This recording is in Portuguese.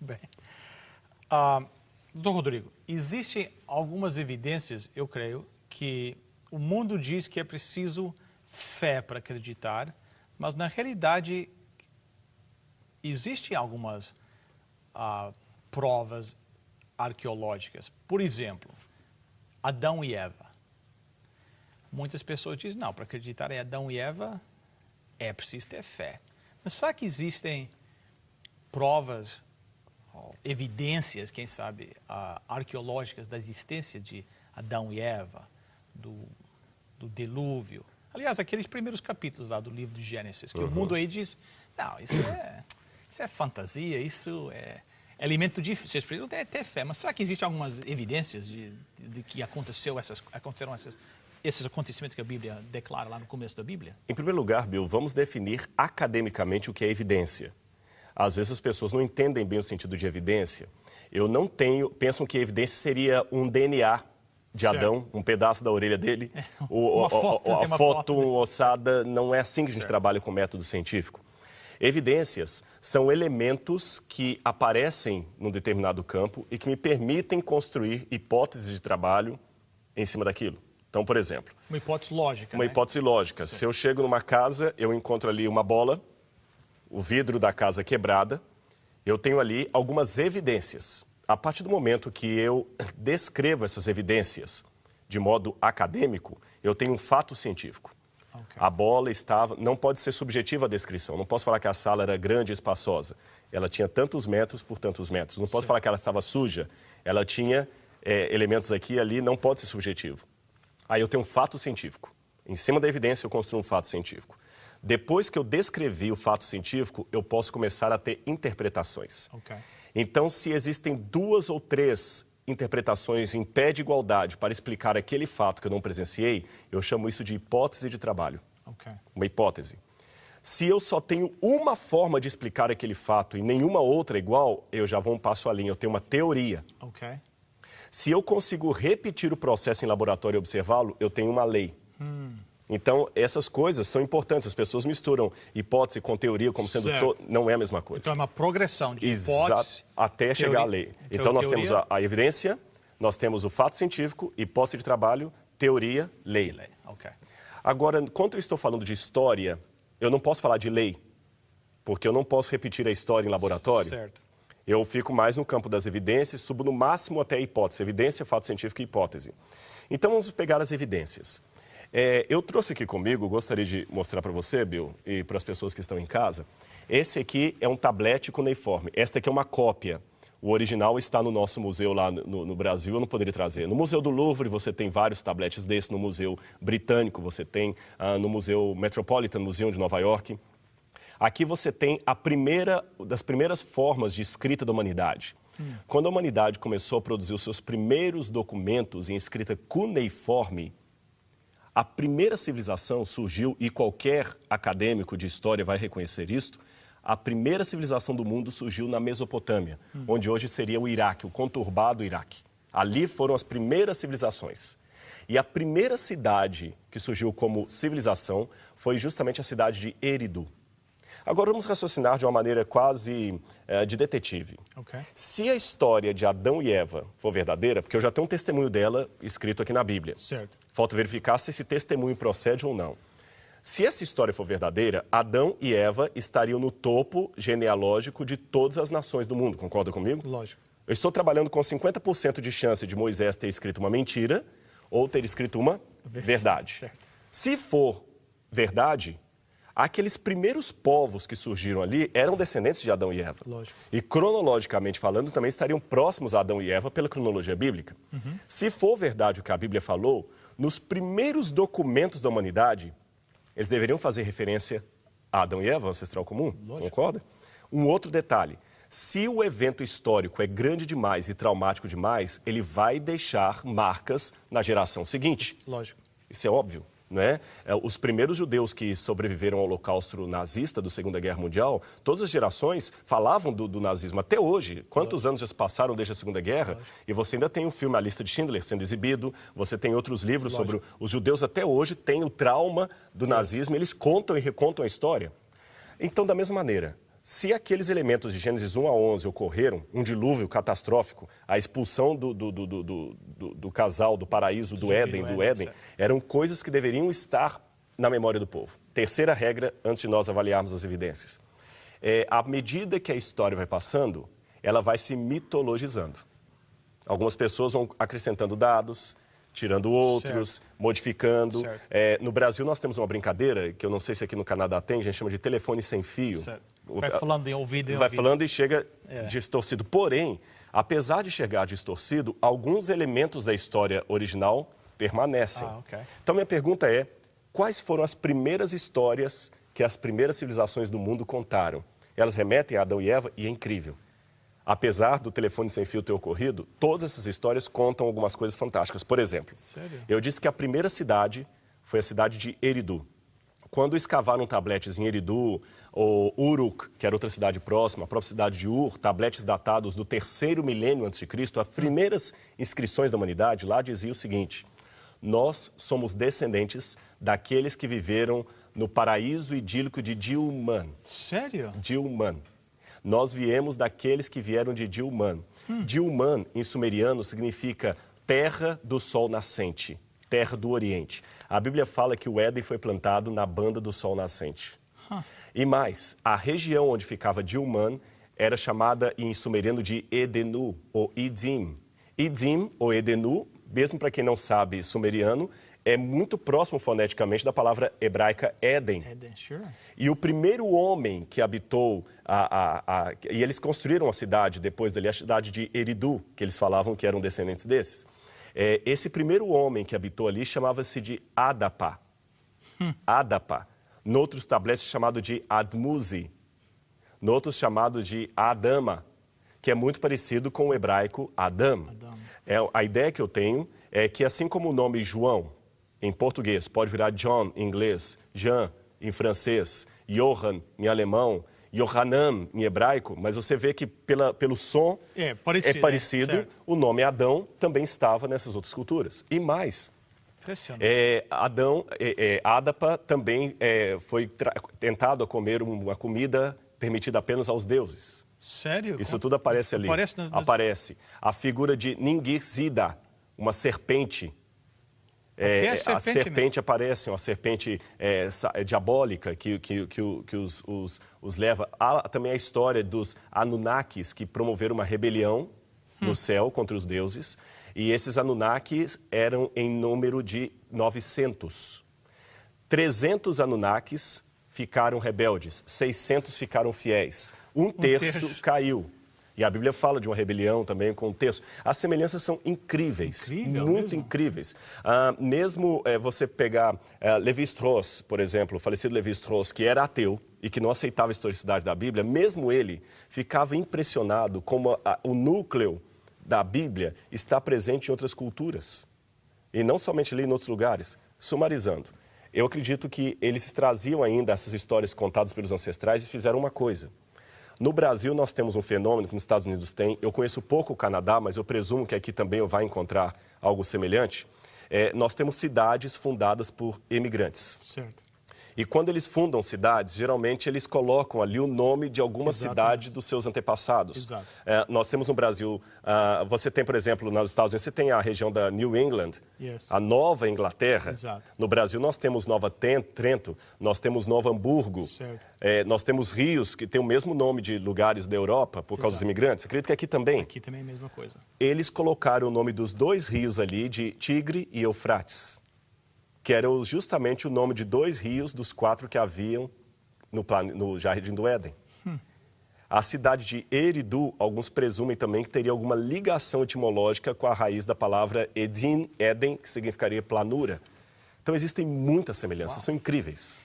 Bem, Dr. Rodrigo, existem algumas evidências, eu creio, que o mundo diz que é preciso fé para acreditar, mas na realidade existem algumas provas arqueológicas. Por exemplo, Adão e Eva. Muitas pessoas dizem, não, para acreditar em Adão e Eva é preciso ter fé. Mas será que existem provas, evidências, quem sabe, arqueológicas da existência de Adão e Eva, do dilúvio? Aliás, aqueles primeiros capítulos lá do livro de Gênesis, que o mundo aí diz, não, isso é fantasia, isso é elemento de... Vocês precisam ter fé, mas será que existem algumas evidências de que aconteceram esses acontecimentos que a Bíblia declara lá no começo da Bíblia? Em primeiro lugar, Bill, vamos definir academicamente o que é evidência. Às vezes as pessoas não entendem bem o sentido de evidência. Pensam que evidência seria um DNA de Adão, um pedaço da orelha dele, a foto ossada. Não é assim que a gente trabalha com o método científico. Evidências são elementos que aparecem num determinado campo e que me permitem construir hipóteses de trabalho em cima daquilo. Então, por exemplo... Uma hipótese lógica, Uma hipótese lógica. Se eu chego numa casa, eu encontro ali uma bola, o vidro da casa quebrada, eu tenho ali algumas evidências. A partir do momento que eu descrevo essas evidências de modo acadêmico, eu tenho um fato científico. Okay. A bola não pode ser subjetiva a descrição. Não posso falar que a sala era grande e espaçosa. Ela tinha tantos metros por tantos metros. Não posso falar que ela estava suja. Ela tinha elementos aqui e ali, não pode ser subjetivo. Aí eu tenho um fato científico. Em cima da evidência eu construo um fato científico. Depois que eu descrevi o fato científico, eu posso começar a ter interpretações. Okay. Então, se existem 2 ou 3 interpretações em pé de igualdade para explicar aquele fato que eu não presenciei, eu chamo isso de hipótese de trabalho. Okay. Uma hipótese. Se eu só tenho uma forma de explicar aquele fato e nenhuma outra igual, eu já vou um passo além, eu tenho uma teoria. Okay. Se eu consigo repetir o processo em laboratório e observá-lo, eu tenho uma lei. Então, essas coisas são importantes. As pessoas misturam hipótese com teoria como sendo... Não é a mesma coisa. Então, é uma progressão de hipótese... Até chegar à lei. Então, nós temos a evidência, nós temos o fato científico, hipótese de trabalho, teoria, lei. Okay. Agora, quando eu estou falando de história, eu não posso falar de lei, porque eu não posso repetir a história em laboratório. Certo. Eu fico mais no campo das evidências, subo no máximo até a hipótese. Evidência, fato científico e hipótese. Então, vamos pegar as evidências. Eu trouxe aqui comigo, gostaria de mostrar para você, Bill, e para as pessoas que estão em casa. Esse aqui é um tablete cuneiforme. Esta aqui é uma cópia. O original está no nosso museu lá no Brasil, eu não poderia trazer. No Museu do Louvre você tem vários tabletes desses, no Museu Britânico você tem, no Museu Metropolitan Museum de Nova York. Aqui você tem das primeiras formas de escrita da humanidade. Quando a humanidade começou a produzir os seus primeiros documentos em escrita cuneiforme, a primeira civilização surgiu, e qualquer acadêmico de história vai reconhecer isto, a primeira civilização do mundo surgiu na Mesopotâmia, onde hoje seria o Iraque, o conturbado Iraque. Ali foram as primeiras civilizações. E a primeira cidade que surgiu como civilização foi justamente a cidade de Eridu. Agora vamos raciocinar de uma maneira quase de detetive. Okay. Se a história de Adão e Eva for verdadeira, porque eu já tenho um testemunho dela escrito aqui na Bíblia. Certo. Falta verificar se esse testemunho procede ou não. Se essa história for verdadeira, Adão e Eva estariam no topo genealógico de todas as nações do mundo. Concorda comigo? Lógico. Eu estou trabalhando com 50% de chance de Moisés ter escrito uma mentira ou ter escrito uma verdade. Certo. Se for verdade, aqueles primeiros povos que surgiram ali eram descendentes de Adão e Eva. Lógico. E cronologicamente falando, também estariam próximos a Adão e Eva pela cronologia bíblica. Se for verdade o que a Bíblia falou, nos primeiros documentos da humanidade, eles deveriam fazer referência a Adão e Eva, ancestral comum. Lógico. Concorda? Um outro detalhe. Se o evento histórico é grande demais e traumático demais, ele vai deixar marcas na geração seguinte. Lógico. Isso é óbvio. Não é? Os primeiros judeus que sobreviveram ao holocausto nazista da Segunda Guerra Mundial, todas as gerações falavam do nazismo. Até hoje, quantos anos já se passaram desde a Segunda Guerra? E você ainda tem o filme A Lista de Schindler sendo exibido, você tem outros livros sobre os judeus até hoje, têm o trauma do nazismo, eles contam e recontam a história. Então, da mesma maneira, se aqueles elementos de Gênesis 1 a 11 ocorreram, um dilúvio catastrófico, a expulsão do casal, do paraíso, do Éden, eram coisas que deveriam estar na memória do povo. Terceira regra, antes de nós avaliarmos as evidências. À medida que a história vai passando, ela vai se mitologizando. Algumas pessoas vão acrescentando dados, tirando outros, modificando. No Brasil, nós temos uma brincadeira, que eu não sei se aqui no Canadá tem, a gente chama de telefone sem fio. Vai falando em ouvido, Vai falando e chega distorcido. Porém, apesar de chegar distorcido, alguns elementos da história original permanecem. Então, minha pergunta é, quais foram as primeiras histórias que as primeiras civilizações do mundo contaram? Elas remetem a Adão e Eva e é incrível. Apesar do telefone sem fio ter ocorrido, todas essas histórias contam algumas coisas fantásticas. Por exemplo, eu disse que a primeira cidade foi a cidade de Eridu. Quando escavaram tabletes em Eridu, ou Uruk, que era outra cidade próxima, a própria cidade de Ur, tabletes datados do 3º milênio a.C., as primeiras inscrições da humanidade lá dizia o seguinte: nós somos descendentes daqueles que viveram no paraíso idílico de Dilmun. Sério? Dilmun. Nós viemos daqueles que vieram de Dilmun. Dilmun, em sumeriano, significa terra do sol nascente, terra do Oriente. A Bíblia fala que o Éden foi plantado na banda do sol nascente. E mais, a região onde ficava Dilmun era chamada em sumeriano de Edenu, ou Idim. Idim, ou Edenu, mesmo para quem não sabe sumeriano, é muito próximo foneticamente da palavra hebraica Éden. E o primeiro homem que habitou, e eles construíram a cidade depois dali, a cidade de Eridu, que eles falavam que eram descendentes desses. Esse primeiro homem que habitou ali chamava-se de Adapa. Adapa. Noutros tabletes chamado de Admuzi. Noutros chamado de Adama, que é muito parecido com o hebraico Adam. A ideia que eu tenho é que, assim como o nome João, em português, pode virar John em inglês, Jean em francês, Johann em alemão, Yohanan em hebraico, mas você vê que pelo som é parecido. O nome Adão também estava nessas outras culturas. E mais, Adapa também foi tentado a comer uma comida permitida apenas aos deuses. Sério? Isso tudo aparece ali. Aparece. A figura de Ningirzida, uma serpente. A serpente aparece, uma serpente diabólica que os leva. Há também a história dos Anunnakis, que promoveram uma rebelião no céu contra os deuses. E esses Anunnakis eram em número de 900. 300 Anunnakis ficaram rebeldes, 600 ficaram fiéis. Um terço caiu. E a Bíblia fala de uma rebelião também com um terço. As semelhanças são incríveis, muito incríveis. Mesmo você pegar Lévi-Strauss, por exemplo, o falecido Lévi-Strauss, que era ateu e que não aceitava a historicidade da Bíblia, mesmo ele ficava impressionado como o núcleo da Bíblia está presente em outras culturas. E não somente ali em outros lugares. Sumarizando, eu acredito que eles traziam ainda essas histórias contadas pelos ancestrais e fizeram uma coisa. No Brasil, nós temos um fenômeno que nos Estados Unidos tem. Eu conheço pouco o Canadá, mas eu presumo que aqui também eu vai encontrar algo semelhante. Nós temos cidades fundadas por imigrantes. Certo. E quando eles fundam cidades, geralmente eles colocam ali o nome de alguma cidade dos seus antepassados. Nós temos no Brasil, você tem, por exemplo, nos Estados Unidos, você tem a região da New England, a Nova Inglaterra. No Brasil, nós temos Nova Trento, nós temos Novo Hamburgo, nós temos rios que têm o mesmo nome de lugares da Europa por causa dos imigrantes. Acredito que aqui também. Aqui também é a mesma coisa. Eles colocaram o nome dos dois rios ali de Tigre e Eufrates, que eram justamente o nome de dois rios dos 4 que haviam no Jardim do Éden. A cidade de Eridu, alguns presumem também que teria alguma ligação etimológica com a raiz da palavra Edin, Éden, que significaria planura. Então existem muitas semelhanças, são incríveis.